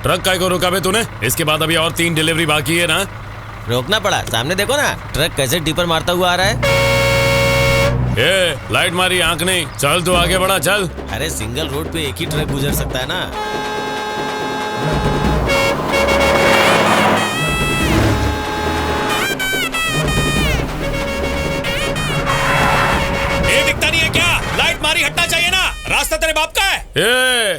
Truck काय को रोका बे तूने? इसके बाद अभी और 3 डिलीवरी बाकी है ना? रोकना पड़ा, सामने देखो ना ट्रक कैसे टिपर मारता हुआ आ रहा है। लाइट मारी आंख नहीं, चल तू आगे बढ़ा चल। अरे सिंगल रोड पे एक ही ट्रक गुजर सकता है ना। दिखता नहीं है क्या? लाइट मारी हटना चाहिए ना, रास्ता तेरे बाप का है।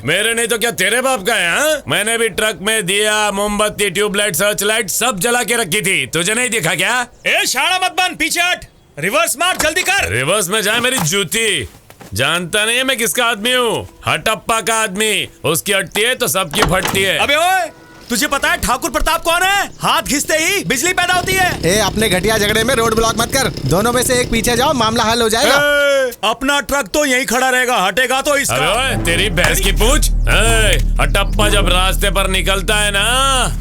मेरे नहीं तो क्या तेरे बाप का है? हाँ? मैंने भी ट्रक में दिया, मोमबत्ती, ट्यूबलाइट, सर्च लाइट सब जला के रखी थी, तुझे नहीं दिखा क्या? शाड़ा मत बन, पीछे हट, रिवर्स मार, जल्दी कर। रिवर्स में जाए मेरी जूती। जानता नहीं है मैं किसका आदमी हूँ? हटप्पा का आदमी। उसकी हटती है तो सबकी फटती है। अबे ओए, तुझे पता है ठाकुर प्रताप कौन है? हाथ घिसते ही बिजली पैदा होती है। अपने घटिया झगड़े में रोड ब्लॉक मत कर, दोनों में से एक पीछे जाओ, मामला हल हो जाएगा। अपना ट्रक तो यहीं खड़ा रहेगा, हटेगा तो इसका। अरे तेरी भैंस की पूछ। हटप्पा जब रास्ते पर निकलता है ना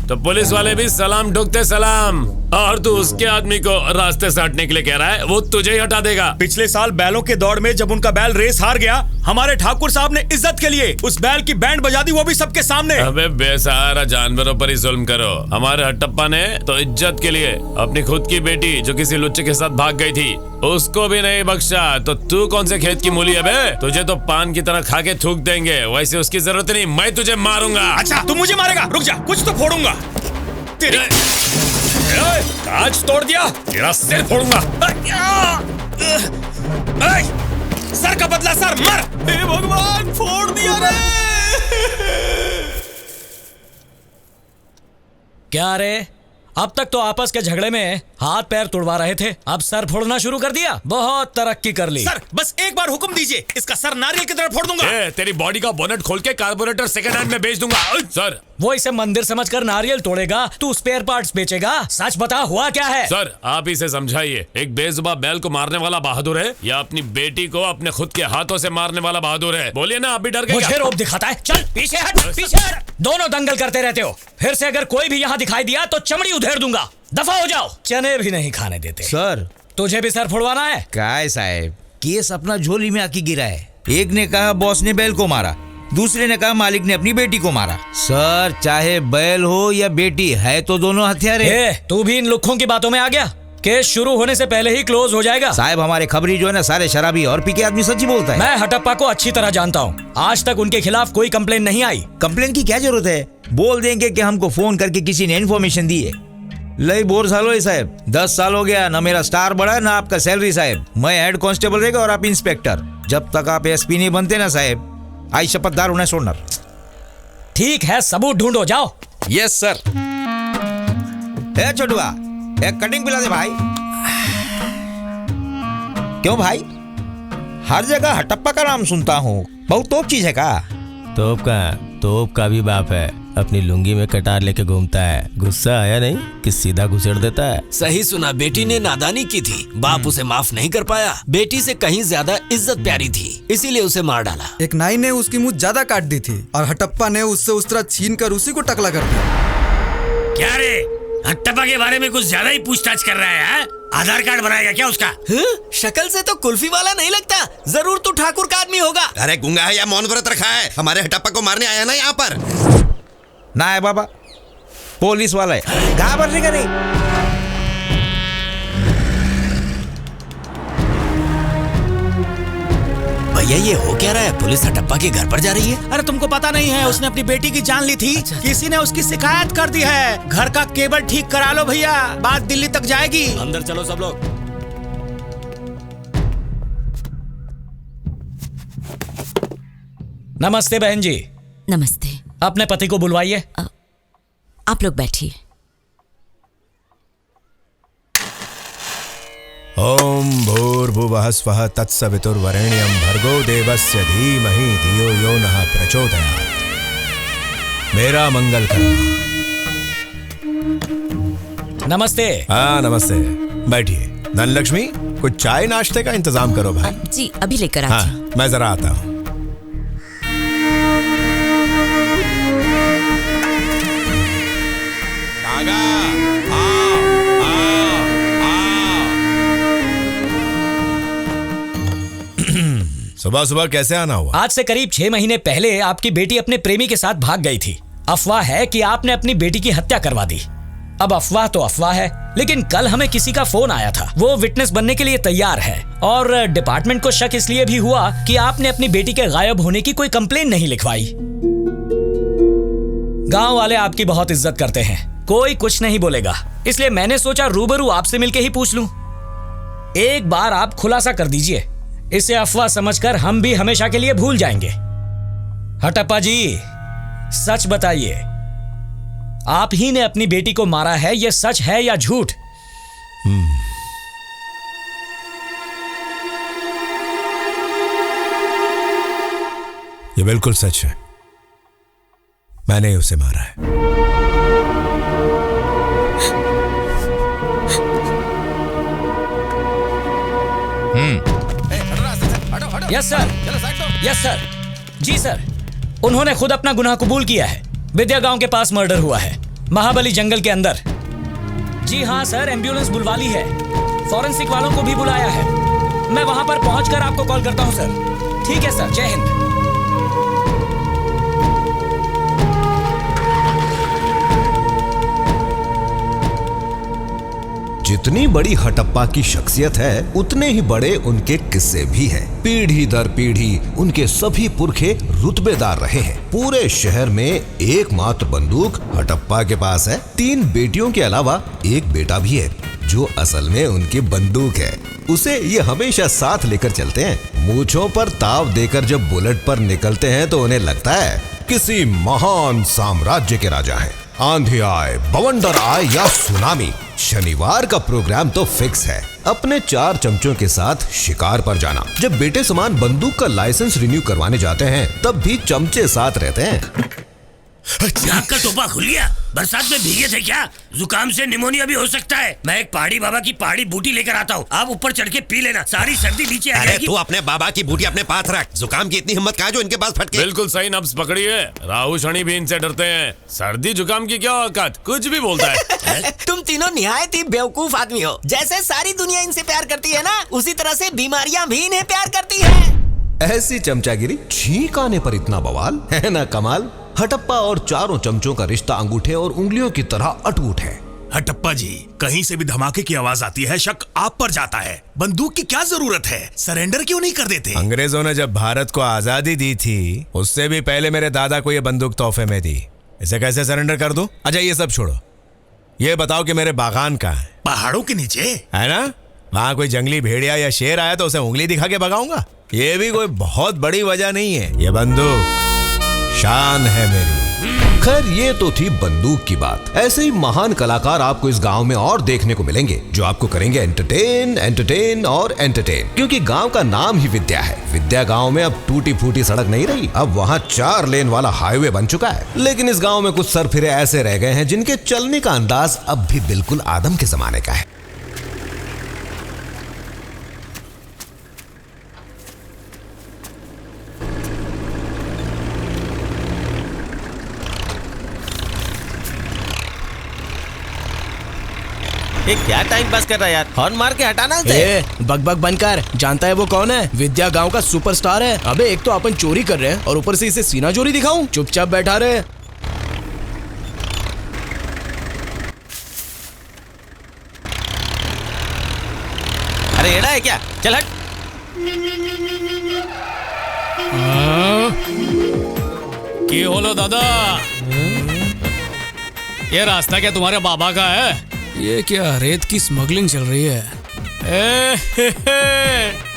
तो पुलिस वाले भी सलाम ठोकते सलाम, और तू उसके आदमी को रास्ते से हटने के लिए कह रहा है, वो तुझे ही हटा देगा। पिछले साल बैलों के दौड़ में जब उनका बैल रेस हार गया, हमारे ठाकुर साहब ने इज्जत के लिए उस बैल की बैंड बजा दी, वो भी सबके सामने। अबे बेसहारा जानवरों पर ही जुल्म करो। हमारे हटप्पा ने तो इज्जत के लिए अपनी खुद की बेटी जो किसी लुच्चे के साथ भाग गई थी उसको भी नहीं बख्शा। तो तू कौन से खेत की मूली है बे? तुझे तो पान की तरह खा के थूक देंगे, वैसे उसकी जरूरत नहीं, मैं तुझे मारूंगा। अच्छा तू मुझे मारेगा? रुक जा, कुछ तो फोड़ूंगा तेरे। कांच तोड़ दिया, तेरा सिर फोड़ूंगा। सर का बदला सर, मर। हे भगवान, फोड़ दिया रे। क्या रे, अब तक तो आपस के झगड़े में हाथ पैर तुड़वा रहे थे, अब सर फोड़ना शुरू कर दिया। बहुत तरक्की कर ली। सर बस एक बार हुक्म दीजिए, इसका सर नारियल की तरह फोड़ दूंगा। तेरी बॉडी का बोनेट खोल के कार्बोरेटर सेकंड हैंड में बेच दूंगा। सर वो इसे मंदिर समझकर नारियल तोड़ेगा, तू स्पेयर पार्ट्स बेचेगा। सच बता, हुआ क्या है? सर आप इसे समझाइए, एक बेजुबान बैल को मारने वाला बहादुर है या अपनी बेटी को अपने खुद के हाथों से मारने वाला बहादुर है? बोलिए ना, आप भी डर गए? मुझे रोब दिखाता है, चल पीछे हट, पीछे हट। दोनों दंगल करते रहते हो, फिर से अगर कोई भी यहाँ दिखाई दिया तो चमड़ी उधेड़ दूंगा। दफा हो जाओ, चने भी नहीं खाने देते। सर तुझे भी सर फोड़वाना है? काय साहब, केस अपना झोली में आके गिरा है। एक ने कहा बॉस ने बैल को मारा, दूसरे ने कहा मालिक ने अपनी बेटी को मारा। सर चाहे बैल हो या बेटी है तो दोनों हथियार है। तू भी इन लुक्खों की बातों में आ गया? केस शुरू होने से पहले ही क्लोज हो जाएगा। साहब हमारे खबरी जो है ना, सारे शराबी और पी के आदमी सच्ची बोलता है। मैं हटप्पा को अच्छी तरह जानता हूँ, आज तक उनके खिलाफ कोई कंप्लेन नहीं आई। कंप्लेन की क्या जरूरत है? बोल देंगे कि हमको फोन करके किसी ने इन्फॉर्मेशन दी है। लई बोर साल हो साहब, 10 साल हो गया, ना मेरा स्टार बढ़ा ना आपका सैलरी साहब। मैं हेड कांस्टेबल रहेगा और आप इंस्पेक्टर। जब तक आप एसपी नहीं बनते ना साहब, आई शपथदार उन्हें छोड़ना। ठीक है, सबूत ढूंढो, जाओ। Yes sir. ए छोटुआ, एक कटिंग पिला दे भाई। क्यों भाई, हर जगह हटप्पा का नाम सुनता हूँ, बहुत तोप चीज है का? तोप का भी बाप है, अपनी लुंगी में कटार लेके घूमता है। गुस्सा आया नहीं कि सीधा घुसेड़ देता है। सही सुना, बेटी ने नादानी की थी, बाप उसे माफ नहीं कर पाया। बेटी से कहीं ज्यादा इज्जत प्यारी थी, इसीलिए उसे मार डाला। एक नाई ने उसकी मुंह ज्यादा काट दी थी और हटप्पा ने उससे उस तरह छीन कर उसी को टकला कर दिया। क्या रे, हटप्पा के बारे में कुछ ज्यादा ही पूछताछ कर रहा है? आधार कार्ड बनाएगा क्या उसका? शक्ल से तो कुल्फी वाला नहीं लगता, जरूर तू ठाकुर का आदमी होगा। अरे गुंगा है या मौन व्रत रखा है? हमारे हटप्पा को मारने आया ना यहाँ पर? ना है बाबा, पुलिस वाला है, घाबरने का नहीं। भैया ये हो क्या रहा है? पुलिस हटप्पा के घर पर जा रही है। अरे तुमको पता नहीं है, उसने अपनी बेटी की जान ली थी। किसी ने उसकी शिकायत कर दी है। घर का केबल ठीक करा लो भैया, बात दिल्ली तक जाएगी। अंदर चलो सब लोग। नमस्ते बहन जी। नमस्ते। अपने पति को बुलवाइए। आप लोग बैठिए। ओम भूर्भुवः स्वः तत्सवितुर्वरेण्यं भर्गो देवस्य धीमहि धियो यो नः प्रचोदयात्। मेरा मंगल करना। नमस्ते। हाँ नमस्ते, बैठिए। धनलक्ष्मी, कुछ चाय नाश्ते का इंतजाम करो भाई। जी अभी लेकर आती हूँ। मैं जरा आता हूँ। सुबह सुबह कैसे आना हुआ? आज से करीब 6 महीने पहले आपकी बेटी अपने प्रेमी के साथ भाग गई थी। अफवाह है कि आपने अपनी बेटी की हत्या करवा दी। अब अफवाह तो अफवाह है, लेकिन कल हमें किसी का फोन आया था, वो विटनेस बनने के लिए तैयार है। और डिपार्टमेंट को शक इसलिए भी हुआ कि आपने अपनी बेटी के गायब होने की कोई कंप्लेन नहीं लिखवाई। गांव वाले आपकी बहुत इज्जत करते हैं, कोई कुछ नहीं बोलेगा, इसलिए मैंने सोचा रूबरू आपसे मिलके ही पूछ लूं। एक बार आप खुलासा कर दीजिए, इसे अफवाह समझकर हम भी हमेशा के लिए भूल जाएंगे। हटप्पा जी, सच बताइए, आप ही ने अपनी बेटी को मारा है, यह सच है या झूठ? ये बिल्कुल सच है, मैंने ही उसे मारा है। यस सर, यस सर, जी सर। उन्होंने खुद अपना गुनाह कबूल किया है। विद्या गांव के पास मर्डर हुआ है, महाबली जंगल के अंदर। जी हाँ सर, एम्बुलेंस बुलवा ली है, फॉरेंसिक वालों को भी बुलाया है। मैं वहां पर पहुंचकर आपको कॉल करता हूं सर। ठीक है सर, जय हिंद। जितनी बड़ी हटप्पा की शख्सियत है, उतने ही बड़े उनके किस्से भी हैं। पीढ़ी दर पीढ़ी उनके सभी पुरखे रुतबेदार रहे हैं। पूरे शहर में एकमात्र बंदूक हटप्पा के पास है। 3 बेटियों के अलावा एक बेटा भी है, जो असल में उनकी बंदूक है। उसे ये हमेशा साथ लेकर चलते हैं। मूंछों पर ताव देकर जब बुलेट पर निकलते हैं तो उन्हें लगता है किसी महान साम्राज्य के राजा हैं। आंधी आए, बवंडर आए या सुनामी, शनिवार का प्रोग्राम तो फिक्स है। अपने 4 चमचों के साथ शिकार पर जाना। जब बेटे समान बंदूक का लाइसेंस रिन्यू करवाने जाते हैं, तब भी चमचे साथ रहते हैं। आपका टोपा खुल गया? बरसात में भीगे थे क्या? जुकाम से निमोनिया भी हो सकता है। मैं एक पहाड़ी बाबा की पहाड़ी बूटी लेकर आता हूँ, आप ऊपर चढ़ के पी लेना, सारी सर्दी नीचे आ जाएगी। तू अपने बाबा की बूटी अपने पास रख। जुकाम की इतनी हिम्मत कहाँ जो इनके पास फटके? बिल्कुल सही नब्ज पकड़ी है। राहु शनि भी इनसे डरते हैं। सर्दी जुकाम की क्या औकात, कुछ भी बोलता है। तुम तीनों निहायत ही बेवकूफ आदमी हो। जैसे सारी दुनिया इनसे प्यार करती है ना, उसी तरह से बीमारियां भी इन्हें प्यार करती हैं। ऐसी चमचागिरी, छींक आने पर इतना बवाल, है ना कमाल। हटप्पा और 4 चमचों का रिश्ता अंगूठे और उंगलियों की तरह अटूट है। हटप्पा जी, कहीं से भी धमाके की आवाज आती है, शक आप पर जाता है। बंदूक की क्या जरूरत है? सरेंडर क्यों नहीं कर देते? अंग्रेजों ने जब भारत को आजादी दी थी, उससे भी पहले मेरे दादा को ये बंदूक तोहफे में दी। इसे कैसे सरेंडर कर दूं? अच्छा ये सब छोड़ो, ये बताओ कि मेरे बागान कहाँ है? पहाड़ों के नीचे है ना? वहाँ कोई जंगली भेड़िया या शेर आया तो उसे उंगली दिखा के भगाऊंगा? ये भी कोई बहुत बड़ी वजह नहीं है। ये बंदूक शान है मेरी। खैर, ये तो थी बंदूक की बात। ऐसे ही महान कलाकार आपको इस गांव में और देखने को मिलेंगे, जो आपको करेंगे एंटरटेन और एंटरटेन। क्योंकि गांव का नाम ही विद्या है। विद्या गांव में अब टूटी फूटी सड़क नहीं रही, अब वहाँ 4 लेन वाला हाईवे बन चुका है। लेकिन इस गांव में कुछ सरफिरे ऐसे रह गए हैं जिनके चलने का अंदाज अब भी बिल्कुल आदम के जमाने का है। ये क्या टाइम पास कर रहा है यार? हॉर्न मार के हटाना है। बकबक बनकर, जानता है वो कौन है? विद्या गांव का सुपरस्टार है। अबे एक तो अपन चोरी कर रहे हैं और ऊपर से इसे सीना चोरी दिखाऊं? चुपचाप बैठा रहे। अरे एड़ा है क्या? चल हट। की होलो दादा, ये रास्ता क्या तुम्हारे बाबा का है? ये क्या रेत की स्मगलिंग चल रही है?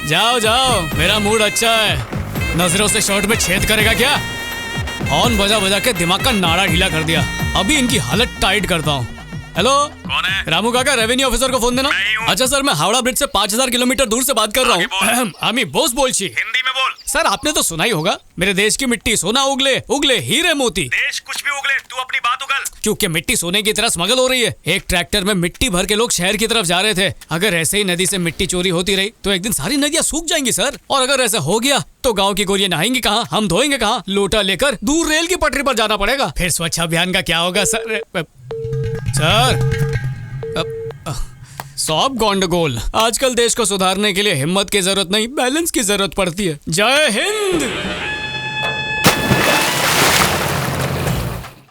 जाओ जाओ, मेरा मूड अच्छा है। नजरों से शर्ट में छेद करेगा क्या? हॉर्न बजा बजा के दिमाग का नाड़ा ढीला कर दिया। अभी इनकी हालत टाइट करता हूँ। हेलो, कौन है? रामू काका, रेवेन्यू ऑफिसर को फोन देना। अच्छा सर, मैं हावड़ा ब्रिज से 5000 किलोमीटर दूर से बात कर रहा हूँ। आमी बोस बोलची। हिंदी में बोल। सर आपने तो सुना ही होगा, मेरे देश की मिट्टी सोना उगले उगले हीरे मोती। देश कुछ भी उगले, तू अपनी बात उगल। क्योंकि मिट्टी सोने की तरह स्मगल हो रही है। एक ट्रैक्टर में मिट्टी भर के लोग शहर की तरफ जा रहे थे। अगर ऐसे ही नदी से मिट्टी चोरी होती रही तो एक दिन सारी नदियाँ सूख जाएंगी सर। और अगर ऐसा हो गया तो गांव की गोरियां नहाएंगी कहाँ, हम धोएंगे कहाँ? लोटा लेकर दूर रेल की पटरी पर जाना पड़ेगा। फिर स्वच्छ अभियान का क्या होगा सर? सब गंडगोल। आजकल देश को सुधारने के लिए हिम्मत की जरूरत नहीं, बैलेंस की जरूरत पड़ती है। जय हिंद।